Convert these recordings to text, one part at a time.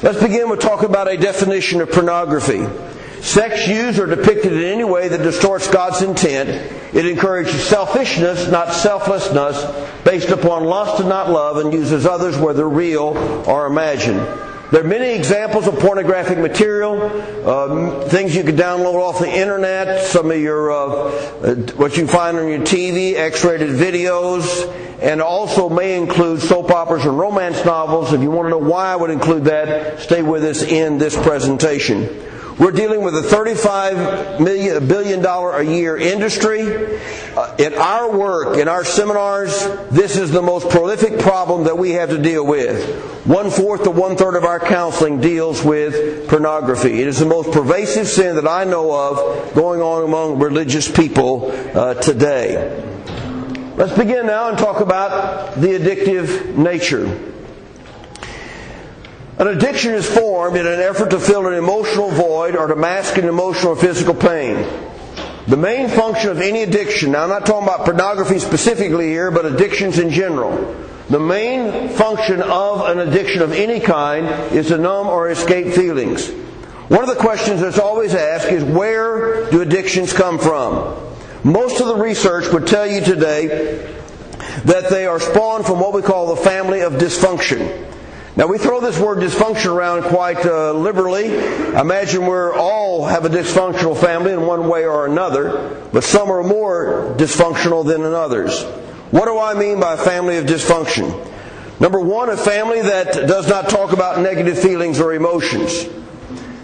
Let's begin with talking about a definition of pornography. Sex used or depicted in any way that distorts God's intent. It encourages selfishness, not selflessness, based upon lust and not love, and uses others whether real or imagined. There are many examples of pornographic material, things you can download off the internet, some of your what you find on your TV, X-rated videos, and also may include soap operas and romance novels. If you want to know why I would include that, stay with us in this presentation. We're dealing with a $35 billion a year industry. In our work, in our seminars, this is the most prolific problem that we have to deal with. 1/4 to 1/3 of our counseling deals with pornography. It is the most pervasive sin that I know of going on among religious people today. Let's begin now and talk about the addictive nature. An addiction is formed in an effort to fill an emotional void or to mask an emotional or physical pain. The main function of any addiction, now I'm not talking about pornography specifically here, but addictions in general. The main function of an addiction of any kind is to numb or escape feelings. One of the questions that's always asked is, where do addictions come from? Most of the research would tell you today that they are spawned from what we call the family of dysfunction. Now, we throw this word dysfunction around quite liberally. I imagine we all have a dysfunctional family in one way or another, but some are more dysfunctional than in others. What do I mean by a family of dysfunction? Number one, a family that does not talk about negative feelings or emotions.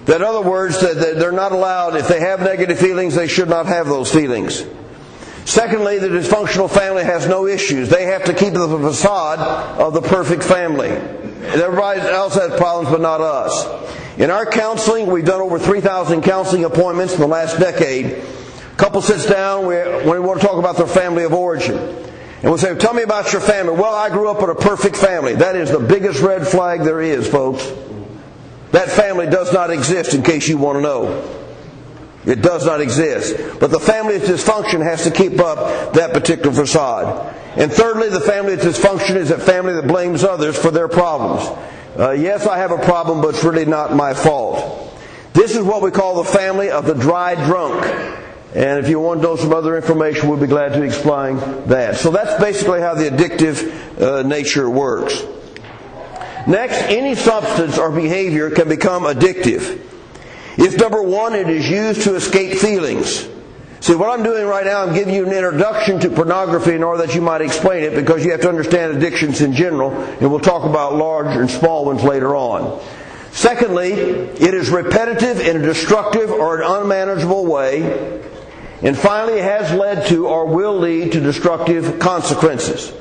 That, in other words, that they're not allowed, if they have negative feelings, they should not have those feelings. Secondly, the dysfunctional family has no issues. They have to keep the facade of the perfect family. Everybody else has problems, but not us. In our counseling, we've done over 3,000 counseling appointments in the last decade. A couple sits down when we want to talk about their family of origin. And we'll say, tell me about your family. Well, I grew up in a perfect family. That is the biggest red flag there is, folks. That family does not exist, in case you want to know. It does not exist. But the family of dysfunction has to keep up that particular facade. And thirdly, the family of dysfunction is a family that blames others for their problems. Yes, I have a problem, but it's really not my fault. This is what we call the family of the dry drunk. And if you want to know some other information, we'll be glad to explain that. So that's basically how the addictive nature works. Next, any substance or behavior can become addictive. If, number one, it is used to escape feelings. See, what I'm doing right now, I'm giving you an introduction to pornography in order that you might explain it, because you have to understand addictions in general, and we'll talk about large and small ones later on. Secondly, it is repetitive in a destructive or an unmanageable way. And finally, it has led to or will lead to destructive consequences.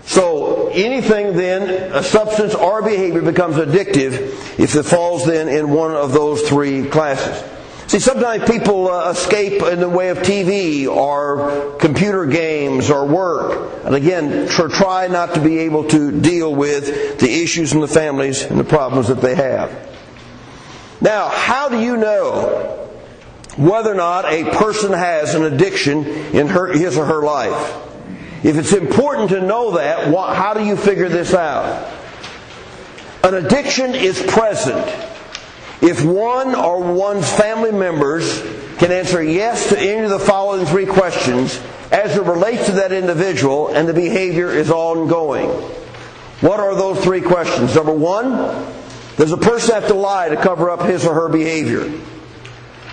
So anything then, a substance or behavior becomes addictive if it falls then in one of those three classes. See, sometimes people escape in the way of TV or computer games or work. And again, try not to be able to deal with the issues in the families and the problems that they have. Now, how do you know whether or not a person has an addiction in his or her life? If it's important to know that, how do you figure this out? An addiction is present if one or one's family members can answer yes to any of the following three questions as it relates to that individual and the behavior is ongoing. What are those three questions? Number one, does a person have to lie to cover up his or her behavior?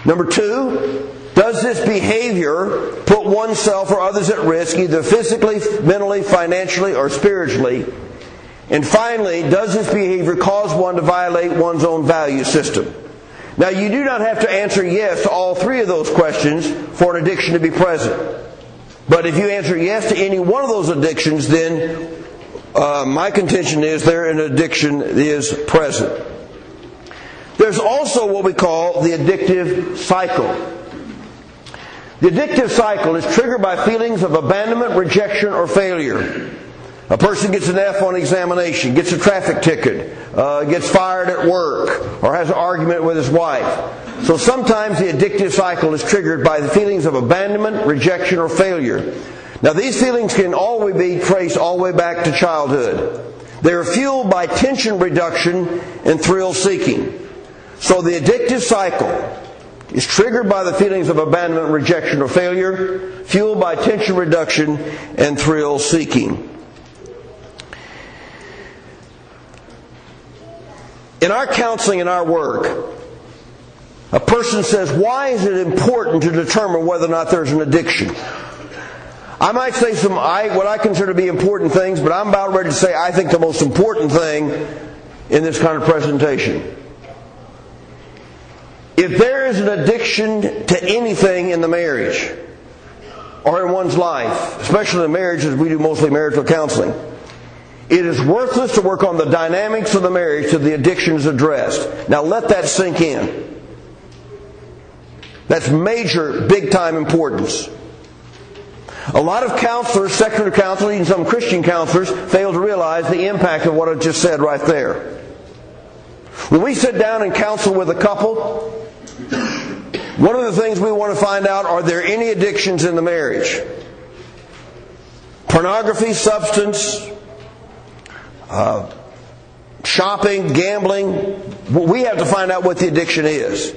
Number two, does this behavior put oneself or others at risk, either physically, mentally, financially, or spiritually? And finally, does this behavior cause one to violate one's own value system? Now, you do not have to answer yes to all three of those questions for an addiction to be present. But if you answer yes to any one of those addictions, then my contention is an addiction is present. There's also what we call the addictive cycle. The addictive cycle is triggered by feelings of abandonment, rejection, or failure. A person gets an F on an examination, gets a traffic ticket, gets fired at work, or has an argument with his wife. So sometimes the addictive cycle is triggered by the feelings of abandonment, rejection, or failure. Now these feelings can always be traced all the way back to childhood. They are fueled by tension reduction and thrill seeking. So the addictive cycle is triggered by the feelings of abandonment, rejection, or failure, fueled by tension reduction and thrill seeking. In our counseling and our work, a person says, why is it important to determine whether or not there's an addiction? I might say what I consider to be important things, but I'm about ready to say I think the most important thing in this kind of presentation. If there is an addiction to anything in the marriage, or in one's life, especially in marriage, as we do mostly marital counseling, it is worthless to work on the dynamics of the marriage till the addiction is addressed. Now let that sink in. That's major, big-time importance. A lot of counselors, secular counselors, even some Christian counselors, fail to realize the impact of what I just said right there. When we sit down and counsel with a couple, one of the things we want to find out, are there any addictions in the marriage? Pornography, substance, shopping, gambling. We have to find out what the addiction is.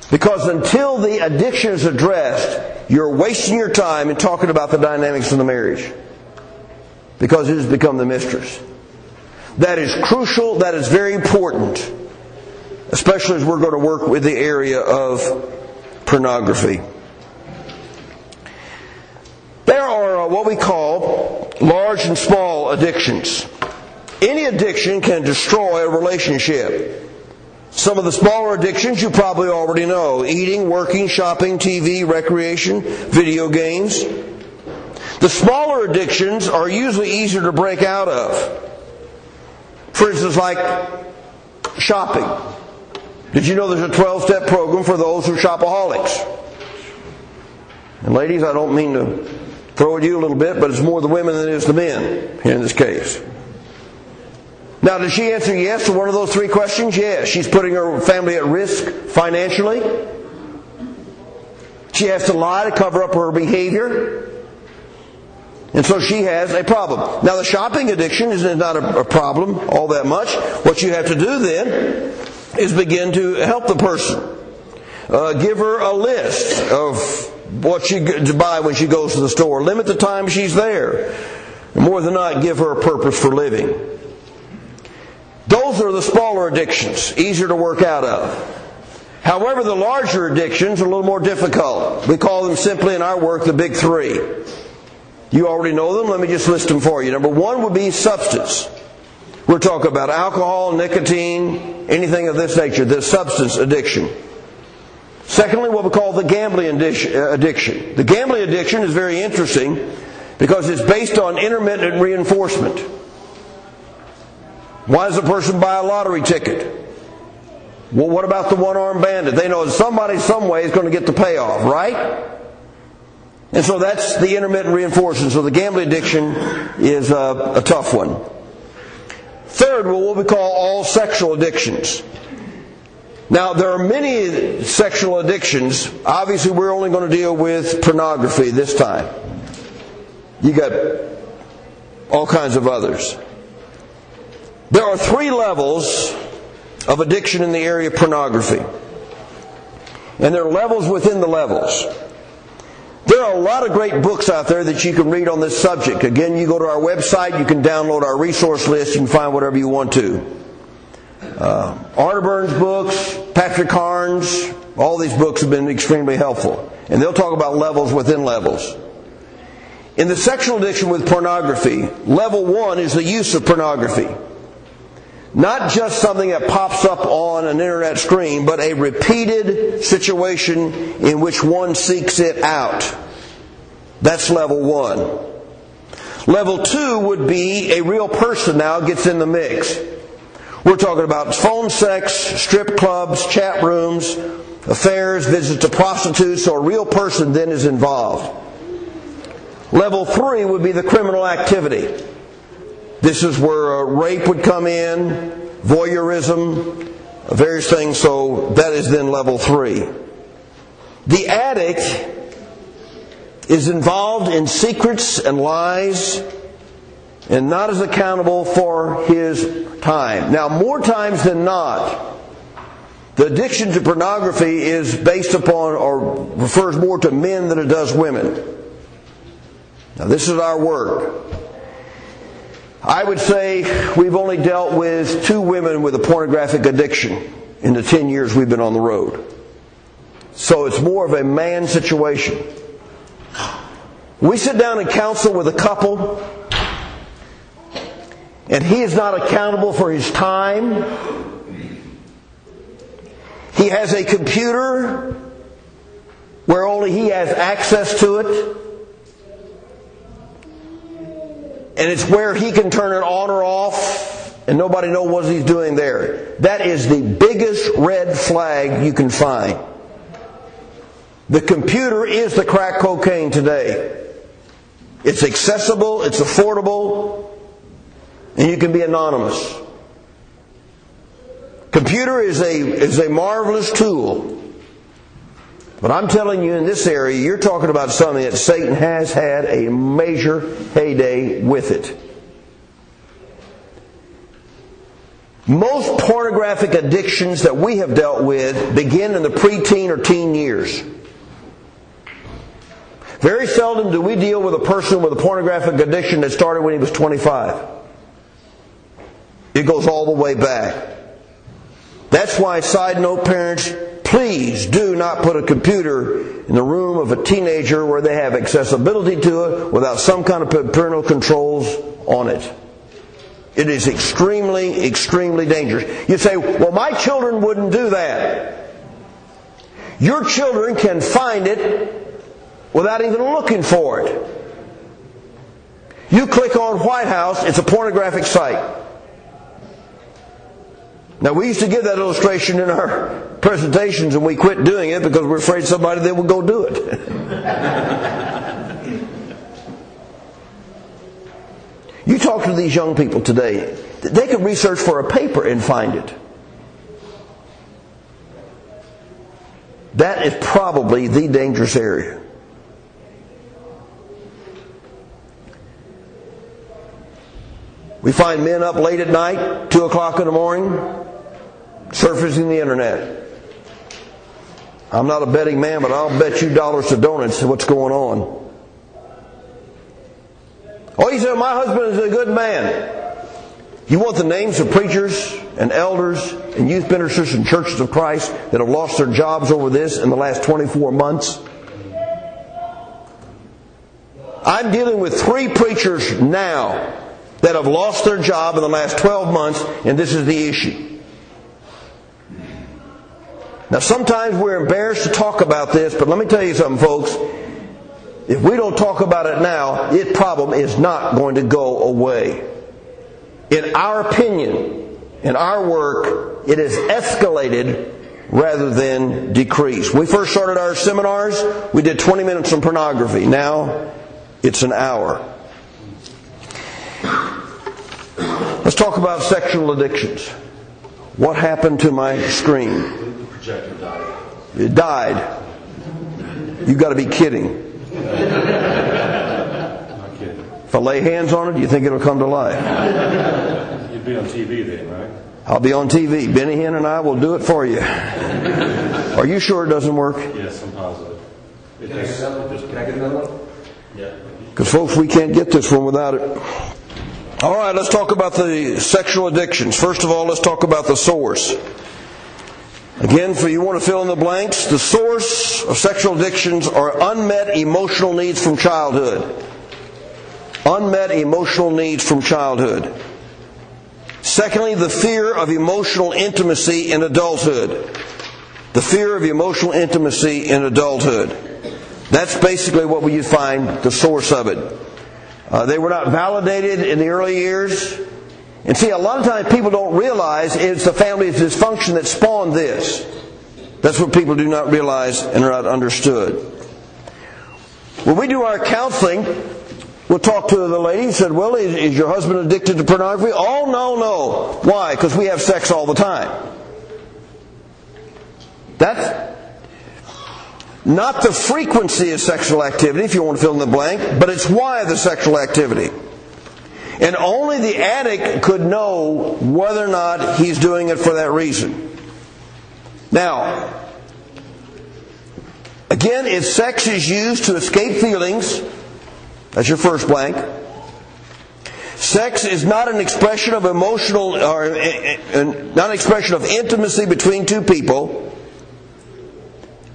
Because until the addiction is addressed, you're wasting your time in talking about the dynamics of the marriage. Because it has become the mistress. That is crucial, that is very important. Especially as we're going to work with the area of pornography. There are what we call large and small addictions. Any addiction can destroy a relationship. Some of the smaller addictions you probably already know: eating, working, shopping, TV, recreation, video games. The smaller addictions are usually easier to break out of. For instance, like shopping. Did you know there's a 12-step program for those who are shopaholics? And ladies, I don't mean to throw at you a little bit, but it's more the women than it is the men here in this case. Now, did she answer yes to one of those three questions? Yes. She's putting her family at risk financially. She has to lie to cover up her behavior. And so she has a problem. Now, the shopping addiction is not a problem all that much. What you have to do then is begin to help the person. Give her a list of what she to buy when she goes to the store. Limit the time she's there. And more than not, give her a purpose for living. Those are the smaller addictions, easier to work out of. However, the larger addictions are a little more difficult. We call them simply in our work the big three. You already know them. Let me just list them for you. Number one would be substance. We're talking about alcohol, nicotine, anything of this nature, the substance addiction. Secondly, what we call the gambling addiction. The gambling addiction is very interesting because it's based on intermittent reinforcement. Why does a person buy a lottery ticket? Well, what about the one-armed bandit? They know somebody, some way is going to get the payoff, right? And so that's the intermittent reinforcement. So the gambling addiction is a tough one. Third, what we call all sexual addictions. Now, there are many sexual addictions. Obviously, we're only going to deal with pornography this time. You got all kinds of others. There are three levels of addiction in the area of pornography. And there are levels within the levels. There are a lot of great books out there that you can read on this subject. Again, you go to our website, you can download our resource list, you can find whatever you want to. Arterburn's books, Patrick Harn's, all these books have been extremely helpful. And they'll talk about levels within levels. In the sexual addiction with pornography, level one is the use of pornography. Not just something that pops up on an internet screen, but a repeated situation in which one seeks it out. That's level one. Level two would be a real person now gets in the mix. We're talking about phone sex, strip clubs, chat rooms, affairs, visits to prostitutes, so a real person then is involved. Level three would be the criminal activity. This is where rape would come in, voyeurism, various things, so that is then level three. The addict is involved in secrets and lies and not as accountable for his time. Now, more times than not, the addiction to pornography is based upon or refers more to men than it does women. Now, this is our work. I would say we've only dealt with 2 women with a pornographic addiction in the 10 years we've been on the road. So it's more of a man situation. We sit down and counsel with a couple, and he is not accountable for his time. He has a computer where only he has access to it. And it's where he can turn it on or off, and nobody knows what he's doing there. That is the biggest red flag you can find. The computer is the crack cocaine today. It's accessible, it's affordable, and you can be anonymous. Computer is a marvelous tool. But I'm telling you, in this area, you're talking about something that Satan has had a major heyday with it. Most pornographic addictions that we have dealt with begin in the preteen or teen years. Very seldom do we deal with a person with a pornographic addiction that started when he was 25. It goes all the way back. That's why, side note, parents, please do not put a computer in the room of a teenager where they have accessibility to it without some kind of parental controls on it. It is extremely, extremely dangerous. You say, well, my children wouldn't do that. Your children can find it without even looking for it. You click on White House, it's a pornographic site. Now, we used to give that illustration in our presentations, and we quit doing it because we're afraid somebody then would go do it. You talk to these young people today, they can research for a paper and find it. That is probably the dangerous area. We find men up late at night, 2 o'clock in the morning, surfacing the internet. I'm not a betting man, but I'll bet you dollars to donuts what's going on. Oh, you said, my husband is a good man. You want the names of preachers and elders and youth ministers and churches of Christ that have lost their jobs over this in the last 24 months? I'm dealing with 3 preachers now that have lost their job in the last 12 months, and this is the issue. Now, sometimes we're embarrassed to talk about this, but let me tell you something, folks. If we don't talk about it now, this problem is not going to go away. In our opinion, in our work, it has escalated rather than decreased. When we first started our seminars, we did 20 minutes on pornography. Now, it's an hour. Let's talk about sexual addictions. What happened to my screen? The projector died. It died. You've got to be kidding. Not kidding. If I lay hands on it, do you think it'll come to life? You'd be on TV then, right? I'll be on TV. Benny Hinn and I will do it for you. Are you sure it doesn't work? Yes, I'm positive. Can I get another one? Yeah. Because, folks, we can't get this one without it. All right, let's talk about the sexual addictions. First of all, let's talk about the source. Again, for you want to fill in the blanks, the source of sexual addictions are unmet emotional needs from childhood. Unmet emotional needs from childhood. Secondly, the fear of emotional intimacy in adulthood. The fear of emotional intimacy in adulthood. That's basically what we find the source of it. They were not validated in the early years. And see, a lot of times people don't realize it's the family dysfunction that spawned this. That's what people do not realize and are not understood. When we do our counseling, we'll talk to the lady and said, well, is your husband addicted to pornography? Oh, no. Why? Because we have sex all the time. That's not the frequency of sexual activity, if you want to fill in the blank, but it's why of the sexual activity. And only the addict could know whether or not he's doing it for that reason. Now, again, if sex is used to escape feelings, that's your first blank. Sex is not an expression of emotional, or not an expression of intimacy between two people,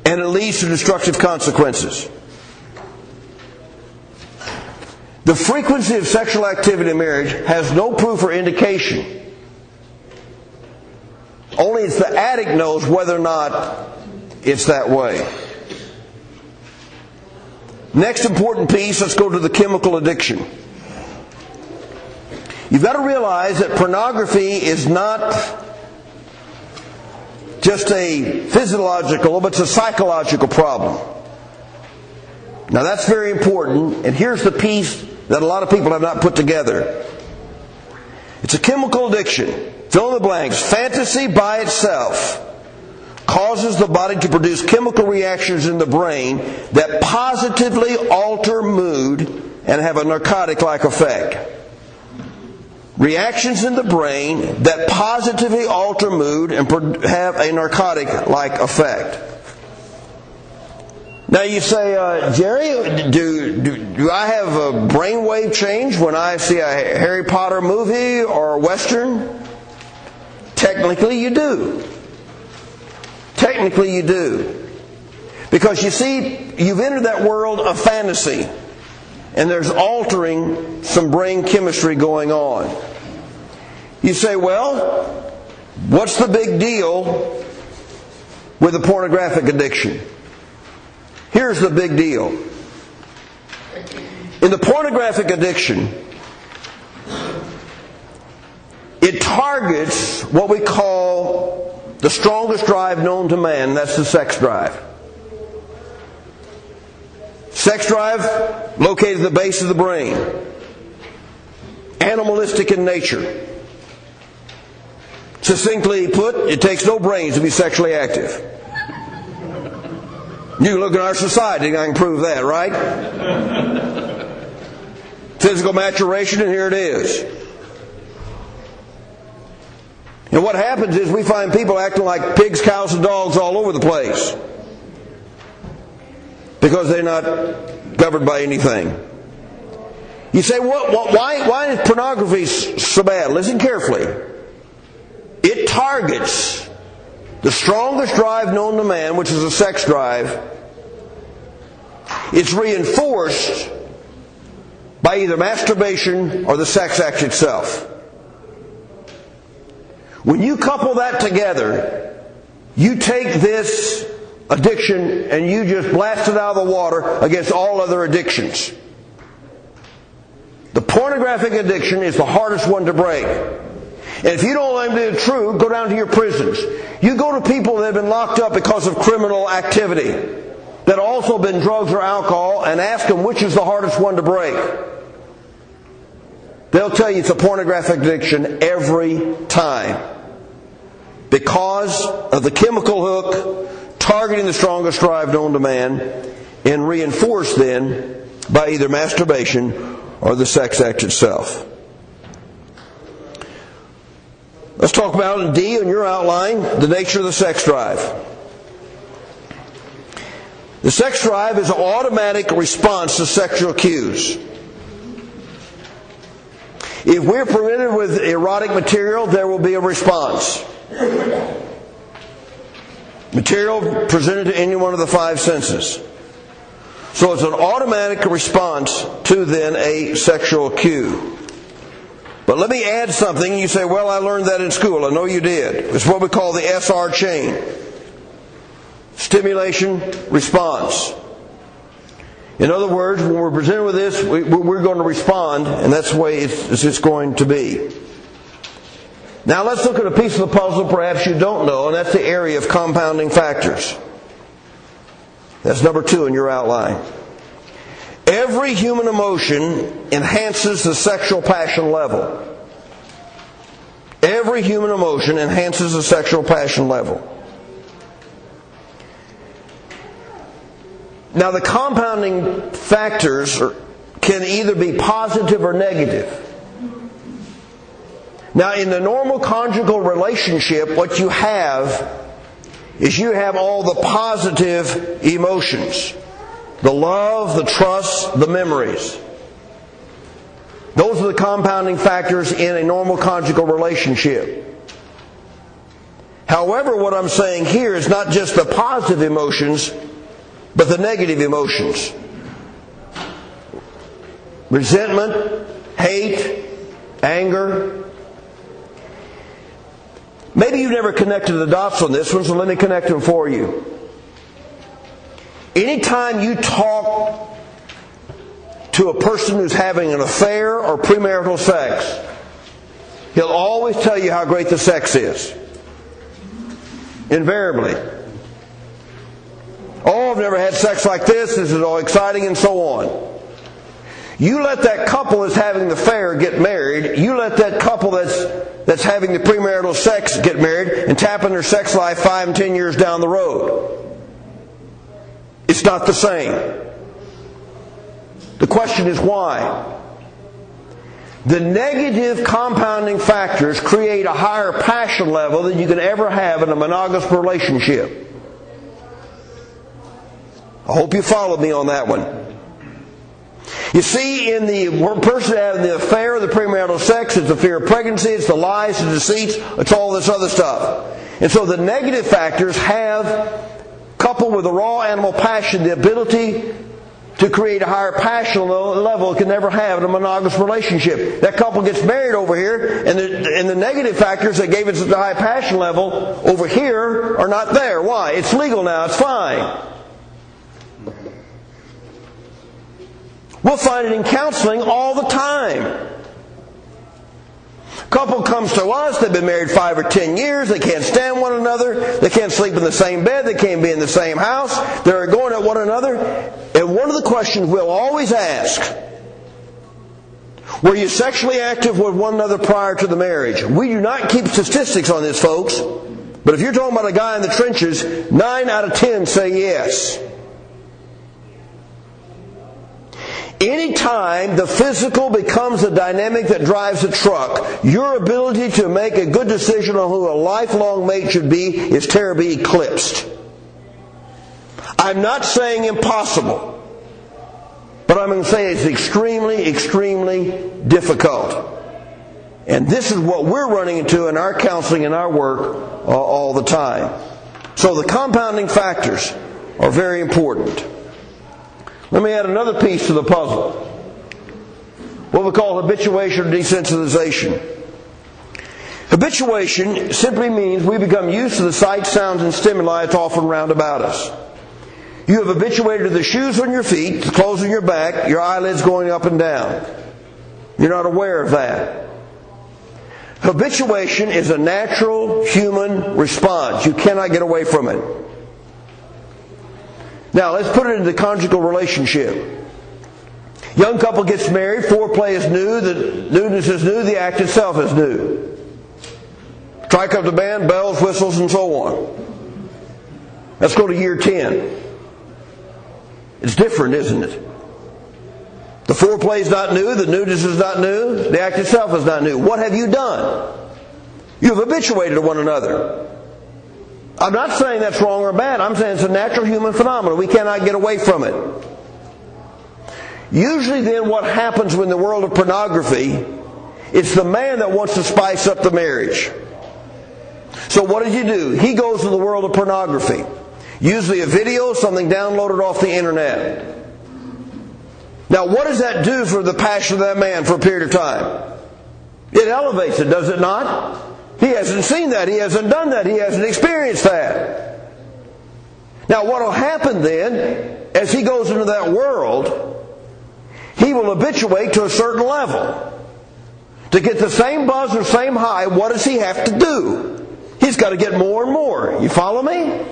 and it leads to destructive consequences. The frequency of sexual activity in marriage has no proof or indication. Only it's the addict knows whether or not it's that way. Next important piece, let's go to the chemical addiction. You've got to realize that pornography is not just a physiological, but it's a psychological problem. Now that's very important, and here's the piece that a lot of people have not put together. It's a chemical addiction. Fill in the blanks. Fantasy by itself causes the body to produce chemical reactions in the brain that positively alter mood and have a narcotic-like effect. Reactions in the brain that positively alter mood and have a narcotic-like effect. Now you say, Jerry, do I have a brainwave change when I see a Harry Potter movie or a Western? Technically you do. Technically you do. Because you see, you've entered that world of fantasy, and there's altering some brain chemistry going on. You say, well, what's the big deal with the pornographic addiction? Here's the big deal. In the pornographic addiction, it targets what we call the strongest drive known to man. That's the sex drive. Sex drive located at the base of the brain. Animalistic in nature. Succinctly put, it takes no brains to be sexually active. You can look at our society and I can prove that, right? Physical maturation, and here it is. And what happens is we find people acting like pigs, cows, and dogs all over the place because they're not governed by anything. You say, why is pornography so bad? Listen carefully. It targets the strongest drive known to man, which is a sex drive. It's reinforced by either masturbation or the sex act itself. When you couple that together, you take this addiction and you just blast it out of the water against all other addictions. The pornographic addiction is the hardest one to break. And if you don't want to be true, go down to your prisons. You go to people that have been locked up because of criminal activity, that also been drugs or alcohol, and ask them which is the hardest one to break. They'll tell you it's a pornographic addiction every time. Because of the chemical hook targeting the strongest drive known to man, and reinforced then by either masturbation or the sex act itself. Let's talk about in D in your outline, the nature of the sex drive. The sex drive is an automatic response to sexual cues. If we're presented with erotic material, there will be a response. Material presented to any one of the five senses. So it's an automatic response to then a sexual cue. But let me add something. You say, well, I learned that in school. I know you did. It's what we call the SR chain. Stimulation, response. In other words, when we're presented with this, we're going to respond, and that's the way it's going to be. Now let's look at a piece of the puzzle perhaps you don't know, and that's the area of compounding factors. That's number 2 in your outline. Every human emotion enhances the sexual passion level. Every human emotion enhances the sexual passion level. Now the compounding factors can either be positive or negative. Now, in the normal conjugal relationship, what you have is you have all the positive emotions. The love, the trust, the memories. Those are the compounding factors in a normal conjugal relationship. However, what I'm saying here is not just the positive emotions, but the negative emotions. Resentment, hate, anger. Maybe you've never connected the dots on this one, so let me connect them for you. Anytime you talk to a person who's having an affair or premarital sex, he'll always tell you how great the sex is. Invariably. Oh, I've never had sex like this. This is all exciting and so on. You let that couple that's having the affair get married. You let that couple that's having the premarital sex get married and tap in their sex life 5 and 10 years down the road. It's not the same. The question is why? The negative compounding factors create a higher passion level than you can ever have in a monogamous relationship. I hope you followed me on that one. You see, in the person having the affair, the premarital sex, it's the fear of pregnancy, it's the lies, the deceits, it's all this other stuff. And so the negative factors have, coupled with the raw animal passion, the ability to create a higher passion level it can never have in a monogamous relationship. That couple gets married over here, and the negative factors that gave it such a high passion level over here are not there. Why? It's legal now. It's fine. We'll find it in counseling all the time. Couple comes to us, they've been married 5 or 10 years, they can't stand one another, they can't sleep in the same bed, they can't be in the same house, they're going at one another. And one of the questions we'll always ask, were you sexually active with one another prior to the marriage? We do not keep statistics on this, folks, but if you're talking about a guy in the trenches, 9 out of 10 say yes. Anytime the physical becomes a dynamic that drives the truck, your ability to make a good decision on who a lifelong mate should be is terribly eclipsed. I'm not saying impossible, but I'm going to say it's extremely, extremely difficult. And this is what we're running into in our counseling and our work all the time. So the compounding factors are very important. Let me add another piece to the puzzle. What we call habituation or desensitization. Habituation simply means we become used to the sights, sounds, and stimuli that's often round about us. You have habituated to the shoes on your feet, the clothes on your back, your eyelids going up and down. You're not aware of that. Habituation is a natural human response. You cannot get away from it. Now, let's put it into the conjugal relationship. Young couple gets married, foreplay is new, the newness is new, the act itself is new. Strike up the band, bells, whistles, and so on. Let's go to year 10. It's different, isn't it? The foreplay is not new, the newness is not new, the act itself is not new. What have you done? You've habituated to one another. I'm not saying that's wrong or bad. I'm saying it's a natural human phenomenon. We cannot get away from it. Usually then what happens in the world of pornography, it's the man that wants to spice up the marriage. So what does he do? He goes to the world of pornography. Usually a video, something downloaded off the internet. Now what does that do for the passion of that man for a period of time? It elevates it, does it not? He hasn't seen that. He hasn't done that. He hasn't experienced that. Now what will happen then, as he goes into that world, he will habituate to a certain level. To get the same buzz or same high, what does he have to do? He's got to get more and more. You follow me?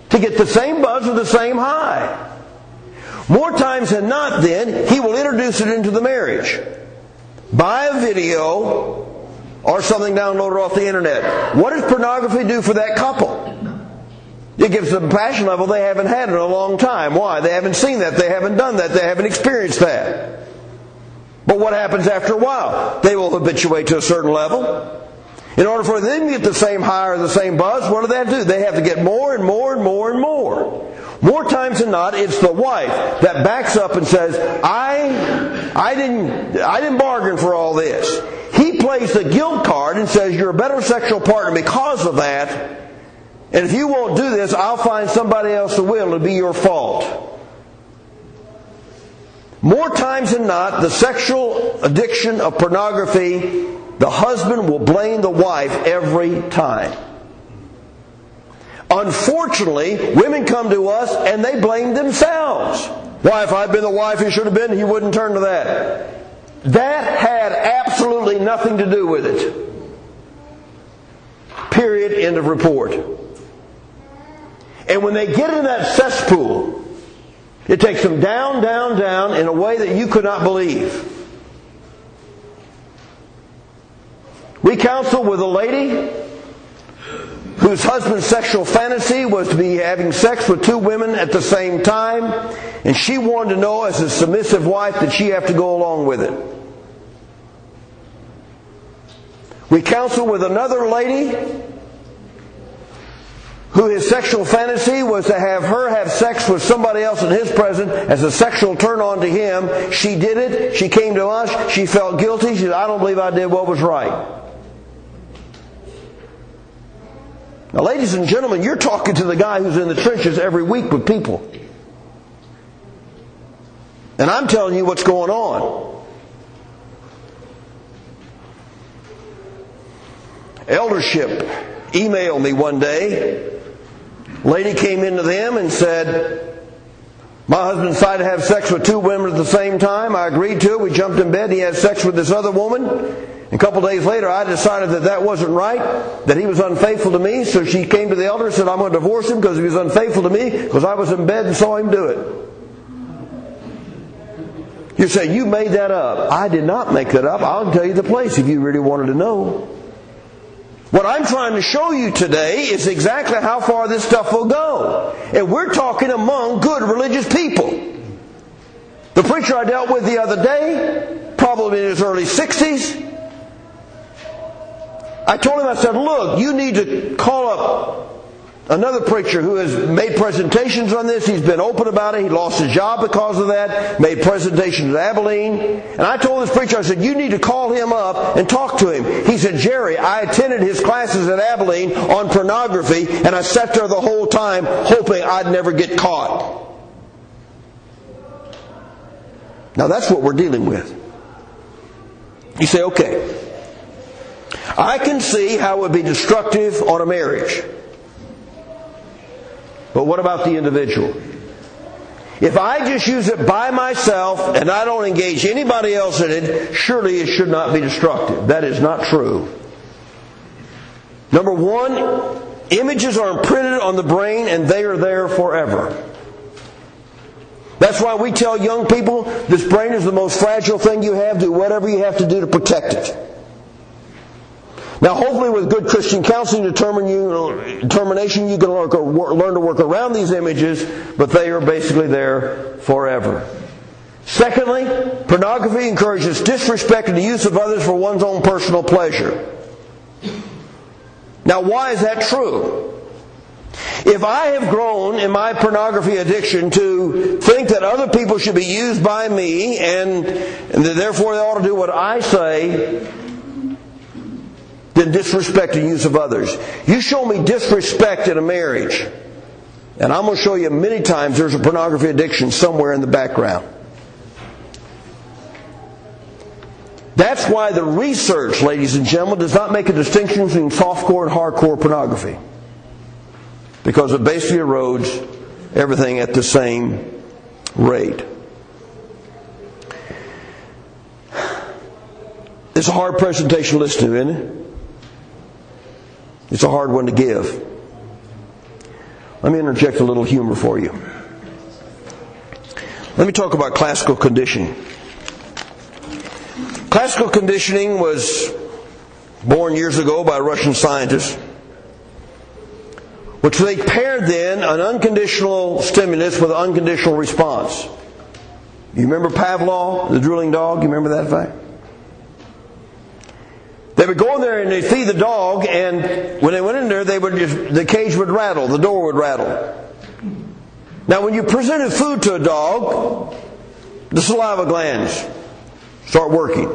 To get the same buzz or the same high. More times than not then, he will introduce it into the marriage. Buy a video or something downloaded off the internet. What does pornography do for that couple? It gives them a passion level they haven't had in a long time. Why? They haven't seen that. They haven't done that. They haven't experienced that. But what happens after a while? They will habituate to a certain level. In order for them to get the same high or the same buzz, what do they have to do? They have to get more and more and more and more. More times than not, it's the wife that backs up and says, I didn't bargain for all this. He plays the guilt card and says, you're a better sexual partner because of that. And if you won't do this, I'll find somebody else who will. It'll be your fault. More times than not, the sexual addiction of pornography, the husband will blame the wife every time. Unfortunately, women come to us and they blame themselves. Why, if I'd been the wife he should have been, he wouldn't turn to that. That had absolutely nothing to do with it. Period. End of report. And when they get in that cesspool, it takes them down, down, down in a way that you could not believe. We counsel with a lady whose husband's sexual fantasy was to be having sex with two women at the same time, and she wanted to know, as a submissive wife, that she have to go along with it. We counsel with another lady who his sexual fantasy was to have her have sex with somebody else in his presence as a sexual turn on to him. She did it. She came to us. She felt guilty. She said, I don't believe I did what was right. Now, ladies and gentlemen, you're talking to the guy who's in the trenches every week with people. And I'm telling you what's going on. Eldership emailed me one day. Lady came into them and said, my husband decided to have sex with two women at the same time. I agreed to it. We jumped in bed. He had sex with this other woman. And a couple days later, I decided that that wasn't right, that he was unfaithful to me. So she came to the elder and said, I'm going to divorce him because he was unfaithful to me because I was in bed and saw him do it. You say, you made that up. I did not make that up. I'll tell you the place if you really wanted to know. What I'm trying to show you today is exactly how far this stuff will go. And we're talking among good religious people. The preacher I dealt with the other day, probably in his early 60s, I told him, I said, look, you need to call up another preacher who has made presentations on this. He's been open about it. He lost his job because of that. Made presentations at Abilene. And I told this preacher, I said, you need to call him up and talk to him. He said, Jerry, I attended his classes at Abilene on pornography, and I sat there the whole time hoping I'd never get caught. Now that's what we're dealing with. You say, okay, I can see how it would be destructive on a marriage. But what about the individual? If I just use it by myself and I don't engage anybody else in it, surely it should not be destructive. That is not true. Number one, images are imprinted on the brain and they are there forever. That's why we tell young people, this brain is the most fragile thing you have. Do whatever you have to do to protect it. Now, hopefully with good Christian counseling determination, you can learn to work around these images, but they are basically there forever. Secondly, pornography encourages disrespect and the use of others for one's own personal pleasure. Now, why is that true? If I have grown in my pornography addiction to think that other people should be used by me and that therefore they ought to do what I say, then disrespect and use of others. You show me disrespect in a marriage, and I'm going to show you many times there's a pornography addiction somewhere in the background. That's why the research, ladies and gentlemen, does not make a distinction between softcore and hardcore pornography. Because it basically erodes everything at the same rate. It's a hard presentation to listen to, isn't it? It's a hard one to give. Let me interject a little humor for you. Let me talk about classical conditioning. Classical conditioning was born years ago by Russian scientists, which they paired then an unconditional stimulus with an unconditional response. You remember Pavlov, the drooling dog? You remember that fact? They would go in there and they'd feed the dog, and when they went in there, the cage would rattle, the door would rattle. Now, when you presented food to a dog, the saliva glands start working.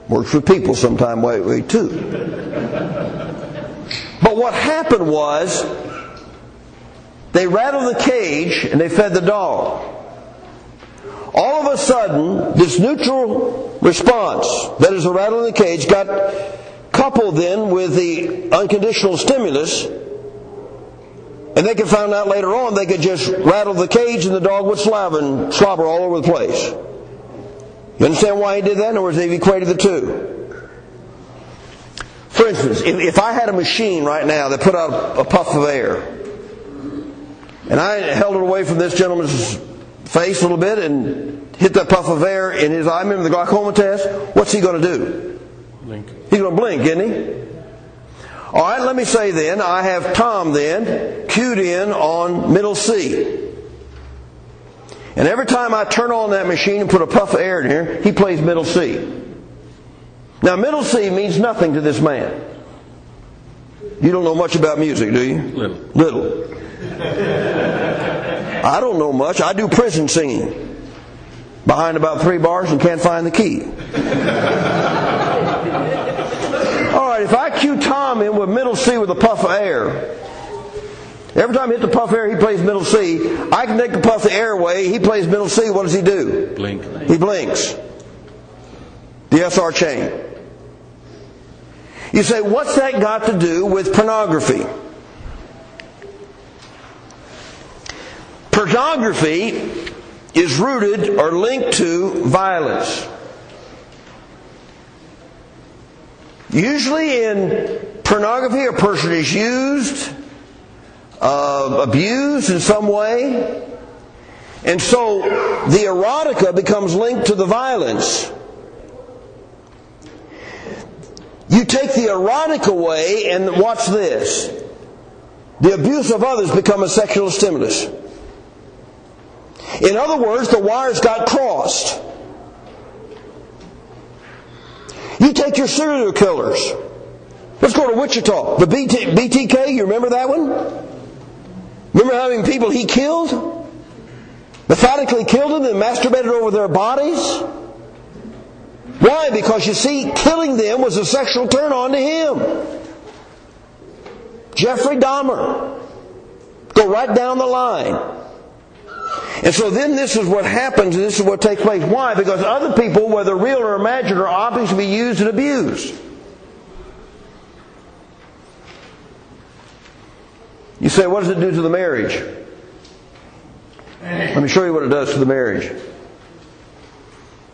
Works with people sometime way too. But what happened was, they rattled the cage and they fed the dog. All of a sudden, this neutral response, that is the rattle in the cage, got coupled then with the unconditional stimulus, and they could find out later on they could just rattle the cage and the dog would saliva and slobber all over the place. You understand why he did that? In other words, they've equated the two. For instance, if I had a machine right now that put out a puff of air, and I held it away from this gentleman's face a little bit and hit that puff of air in his eye. Remember the glaucoma test? What's he going to do? Blink. He's going to blink, isn't he? All right, let me say then, I have Tom then cued in on middle C. And every time I turn on that machine and put a puff of air in here, he plays middle C. Now, middle C means nothing to this man. You don't know much about music, do you? Little. I don't know much. I do prison singing. Behind about 3 bars and can't find the key. All right, if I cue Tom in with middle C with a puff of air, every time I hit the puff of air, he plays middle C. I can take the puff of air away, he plays middle C. What does he do? Blink. He blinks. The SR chain. You say, what's that got to do with pornography? Pornography is rooted or linked to violence. Usually in pornography, a person is used, abused in some way, and so the erotica becomes linked to the violence. You take the erotic away, and watch this. The abuse of others become a sexual stimulus. In other words, the wires got crossed. You take your serial killers. Let's go to Wichita. The BTK, you remember that one? Remember how many people he killed? Methodically killed them and masturbated over their bodies? Why? Because you see, killing them was a sexual turn on to him. Jeffrey Dahmer. Go right down the line. And so then this is what happens, and this is what takes place. Why? Because other people, whether real or imagined, are objects to be used and abused. You say, what does it do to the marriage? Let me show you what it does to the marriage.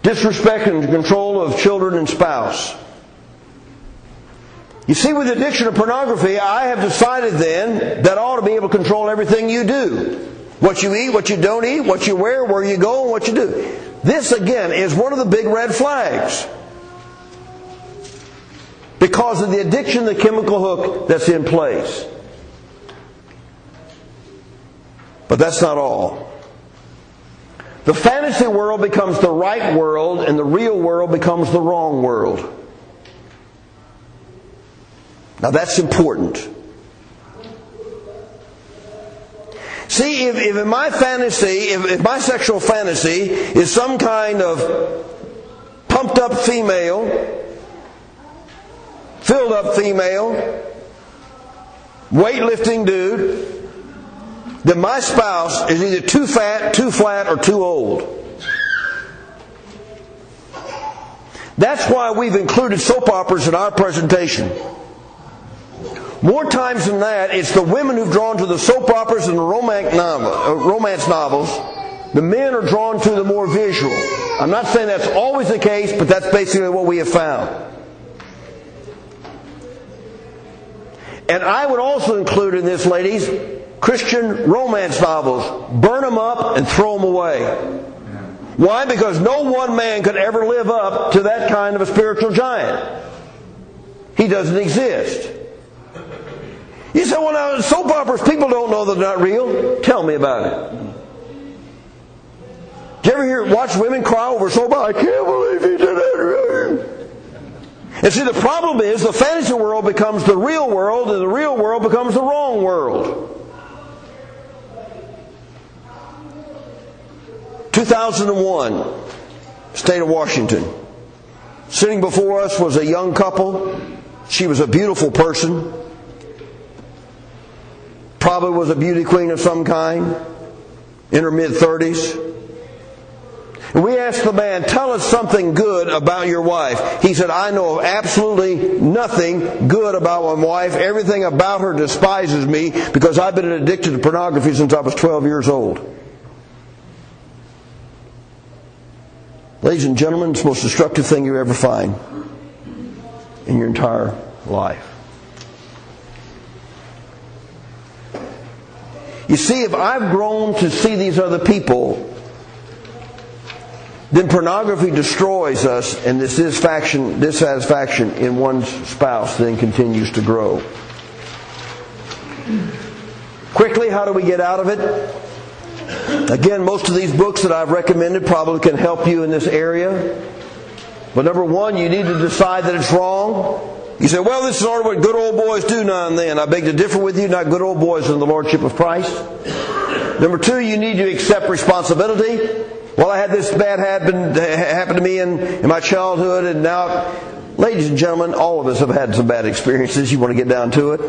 Disrespect and control of children and spouse. You see, with the addiction of pornography, I have decided then that I ought to be able to control everything you do. What you eat, what you don't eat, what you wear, where you go, and what you do. This, again, is one of the big red flags. Because of the addiction, the chemical hook that's in place. But that's not all. The fantasy world becomes the right world, and the real world becomes the wrong world. Now that's important. See, if in my fantasy, if my sexual fantasy is some kind of pumped up female, filled up female, weightlifting dude, then my spouse is either too fat, too flat, or too old. That's why we've included soap operas in our presentation. More times than that, it's the women who've drawn to the soap operas and the romance novels. The men are drawn to the more visual. I'm not saying that's always the case, but that's basically what we have found. And I would also include in this, ladies, Christian romance novels. Burn them up and throw them away. Why? Because no one man could ever live up to that kind of a spiritual giant. He doesn't exist. You say, well, now, soap operas, people don't know they're not real. Tell me about it. Did you ever watch women cry over soap operas? I can't believe he did that. And see, the problem is the fantasy world becomes the real world, and the real world becomes the wrong world. 2001, state of Washington. Sitting before us was a young couple. She was a beautiful person. Probably was a beauty queen of some kind. In her mid-30s. And we asked the man, tell us something good about your wife. He said, I know of absolutely nothing good about my wife. Everything about her despises me because I've been addicted to pornography since I was 12 years old. Ladies and gentlemen, it's the most destructive thing you ever find in your entire life. You see, if I've grown to see these other people, then pornography destroys us, and this dissatisfaction in one's spouse then continues to grow. Quickly, how do we get out of it? Again, most of these books that I've recommended probably can help you in this area. But number one, you need to decide that it's wrong. You say, well, this is sort of what good old boys do now and then. I beg to differ with you, not good old boys in the Lordship of Christ. Number two, you need to accept responsibility. Well, I had this bad happen to me in my childhood, and now, ladies and gentlemen, all of us have had some bad experiences. You want to get down to it?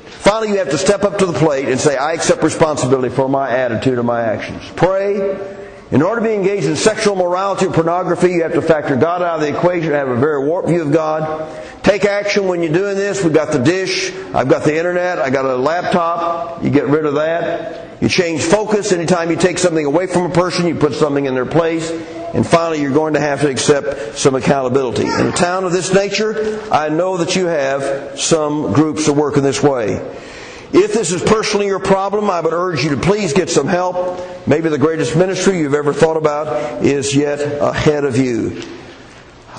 Finally, you have to step up to the plate and say, I accept responsibility for my attitude and my actions. Pray. In order to be engaged in sexual morality or pornography, you have to factor God out of the equation and have a very warped view of God. Take action when you're doing this. We've got the dish. I've got the internet. I've got a laptop. You get rid of that. You change focus. Anytime you take something away from a person, you put something in their place. And finally, you're going to have to accept some accountability. In a town of this nature, I know that you have some groups that work in this way. If this is personally your problem, I would urge you to please get some help. Maybe the greatest ministry you've ever thought about is yet ahead of you.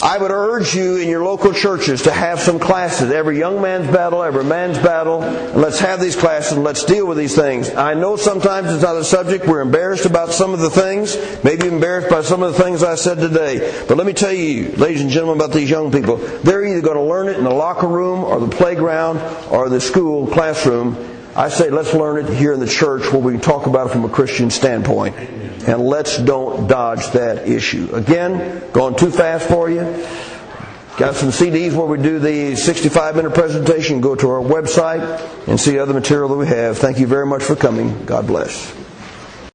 I would urge you in your local churches to have some classes. Every young man's battle, every man's battle. And let's have these classes and let's deal with these things. I know sometimes it's not a subject. We're embarrassed about some of the things. Maybe embarrassed by some of the things I said today. But let me tell you, ladies and gentlemen, about these young people. They're either going to learn it in the locker room or the playground or the school classroom. I say let's learn it here in the church where we can talk about it from a Christian standpoint. And let's don't dodge that issue. Again, going too fast for you. Got some CDs where we do the 65-minute presentation. Go to our website and see other material that we have. Thank you very much for coming. God bless.